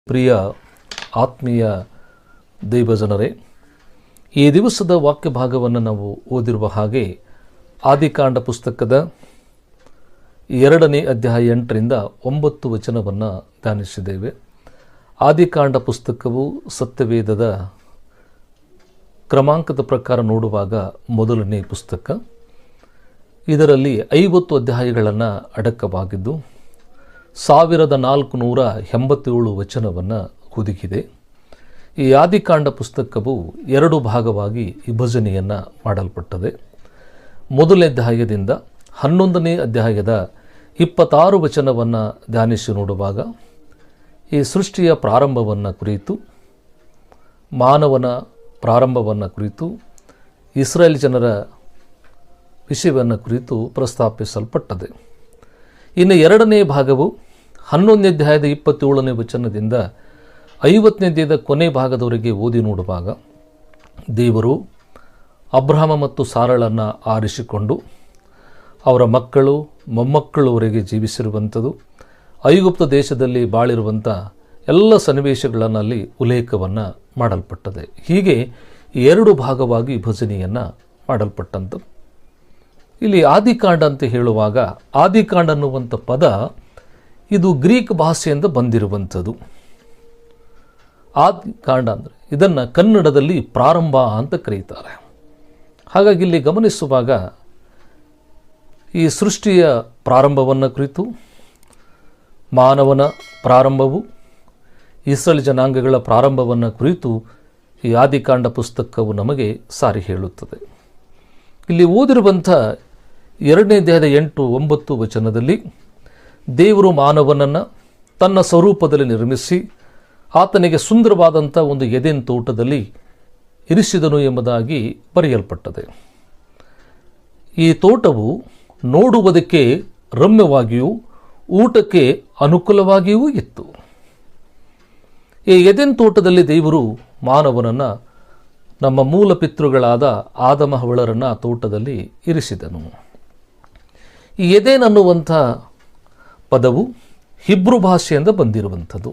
ಪ್ರಿಯ ಆತ್ಮೀಯ ದೈವಜನರೇ, ಈ ದಿವಸದ ವಾಕ್ಯ ಭಾಗವನ್ನು ನಾವು ಓದಿರುವ ಹಾಗೆ ಆದಿಕಾಂಡ ಪುಸ್ತಕದ 2ನೇ ಅಧ್ಯಾಯ 8ರಿಂದ 9 ವಚನವನ್ನು ಧ್ಯಾನಿಸಿದ್ದೇವೆ. ಆದಿಕಾಂಡ ಪುಸ್ತಕವು ಸತ್ಯವೇದದ ಕ್ರಮಾಂಕದ ಪ್ರಕಾರ ನೋಡುವಾಗ ಮೊದಲನೇ ಪುಸ್ತಕ. ಇದರಲ್ಲಿ 50 ಅಧ್ಯಾಯಗಳನ್ನು ಅಡಕವಾಗಿದ್ದು 1487 ವಚನವನ್ನು ಹುದುಗಿದೆ. ಈ ಆದಿಕಾಂಡ ಪುಸ್ತಕವು 2 ಭಾಗವಾಗಿ ವಿಭಜನೆಯನ್ನು ಮಾಡಲ್ಪಟ್ಟದೆ. ಮೊದಲನೇ ಅಧ್ಯಾಯದಿಂದ 11ನೇ ಅಧ್ಯಾಯದ 26 ವಚನವನ್ನು ಧ್ಯಾನಿಸಿ ನೋಡುವಾಗ ಈ ಸೃಷ್ಟಿಯ ಪ್ರಾರಂಭವನ್ನು ಕುರಿತು, ಮಾನವನ ಪ್ರಾರಂಭವನ್ನು ಕುರಿತು, ಇಸ್ರಾಯೇಲ್ ಜನರ ವಿಷಯವನ್ನು ಕುರಿತು ಪ್ರಸ್ತಾಪಿಸಲ್ಪಟ್ಟದೆ. ಇನ್ನು 2ನೇ ಭಾಗವು 11ನೇ ಅಧ್ಯಾಯದ 27ನೇ ವಚನದಿಂದ 50ನೇ ಅಧ್ಯಾಯದ ಕೊನೆ ಭಾಗದವರೆಗೆ ಓದಿ ನೋಡುವಾಗ ದೇವರು ಅಬ್ರಹಾಮ ಮತ್ತು ಸಾರಳನ್ನು ಆರಿಸಿಕೊಂಡು ಅವರ ಮಕ್ಕಳು ಮೊಮ್ಮಕ್ಕಳವರೆಗೆ ಜೀವಿಸಿರುವಂಥದ್ದು, ಐಗುಪ್ತ ದೇಶದಲ್ಲಿ ಬಾಳಿರುವಂಥ ಎಲ್ಲ ಸನ್ನಿವೇಶಗಳನ್ನು ಅಲ್ಲಿ ಉಲ್ಲೇಖವನ್ನು ಮಾಡಲ್ಪಟ್ಟದೆ. ಹೀಗೆ 2 ಭಾಗವಾಗಿ ವಿಭಜನೆಯನ್ನು ಮಾಡಲ್ಪಟ್ಟಂಥದ್ದು. ಇಲ್ಲಿ ಆದಿಕಾಂಡ ಅಂತ ಹೇಳುವಾಗ ಆದಿಕಾಂಡ ಅನ್ನುವಂಥ ಪದ ಇದು ಗ್ರೀಕ್ ಭಾಷೆಯಿಂದ ಬಂದಿರುವಂಥದ್ದು. ಆದಿಕಾಂಡ ಅಂದರೆ ಇದನ್ನು ಕನ್ನಡದಲ್ಲಿ ಪ್ರಾರಂಭ ಅಂತ ಕರೀತಾರೆ. ಹಾಗಾಗಿ ಇಲ್ಲಿ ಗಮನಿಸುವಾಗ ಈ ಸೃಷ್ಟಿಯ ಪ್ರಾರಂಭವನ್ನು ಕುರಿತು, ಮಾನವನ ಪ್ರಾರಂಭವು, ಇಸ್ರಾಯೇಲ್ ಜನಾಂಗಗಳ ಪ್ರಾರಂಭವನ್ನು ಕುರಿತು ಈ ಆದಿಕಾಂಡ ಪುಸ್ತಕವು ನಮಗೆ ಸಾರಿ ಹೇಳುತ್ತದೆ. ಇಲ್ಲಿ ಓದಿರುವಂಥ 2ನೇ ಅಧ್ಯಾಯದ 8-9 ವಚನದಲ್ಲಿ ದೇವರು ಮಾನವನನ್ನು ತನ್ನ ಸ್ವರೂಪದಲ್ಲಿ ನಿರ್ಮಿಸಿ ಆತನಿಗೆ ಸುಂದರವಾದಂಥ ಒಂದು ಎದೆನ್ ತೋಟದಲ್ಲಿ ಇರಿಸಿದನು ಎಂಬುದಾಗಿ ಬರೆಯಲ್ಪಟ್ಟದೆ. ಈ ತೋಟವು ನೋಡುವುದಕ್ಕೆ ರಮ್ಯವಾಗಿಯೂ ಊಟಕ್ಕೆ ಅನುಕೂಲವಾಗಿಯೂ ಇತ್ತು. ಈ ಎದೆನ್ ತೋಟದಲ್ಲಿ ದೇವರು ಮಾನವನನ್ನು, ನಮ್ಮ ಮೂಲ ಪಿತೃಗಳಾದ ಆದಮ ಹವ್ವಳರನ್ನು ಆ ತೋಟದಲ್ಲಿ ಇರಿಸಿದನು. ಈ ಎದೆನ್ ಅನ್ನುವಂಥ ಪದವು ಹಿಬ್ರು ಭಾಷೆಯಿಂದ ಬಂದಿರುವಂಥದ್ದು.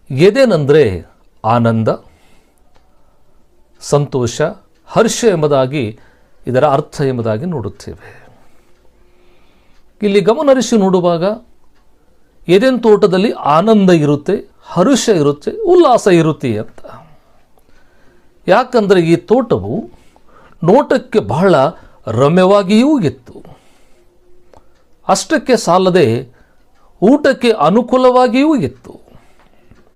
ಎದೆನ್ ಅಂದರೆ ಆನಂದ, ಸಂತೋಷ, ಹರ್ಷ ಎಂಬುದಾಗಿ ಇದರ ಅರ್ಥ ಎಂಬುದಾಗಿ ನೋಡುತ್ತೇವೆ. ಇಲ್ಲಿ ಗಮನಹರಿಸಿ ನೋಡುವಾಗ ಎದೆನ್ ತೋಟದಲ್ಲಿ ಆನಂದ ಇರುತ್ತೆ, ಹರ್ಷ ಇರುತ್ತೆ, ಉಲ್ಲಾಸ ಇರುತ್ತೆ ಅಂತ. ಯಾಕಂದರೆ ಈ ತೋಟವು ನೋಟಕ್ಕೆ ಬಹಳ ರಮ್ಯವಾಗಿಯೂ ಇತ್ತು. ಅಷ್ಟಕ್ಕೆ ಸಾಲದೆ ಊಟಕ್ಕೆ ಅನುಕೂಲವಾಗಿಯೂ ಇತ್ತು.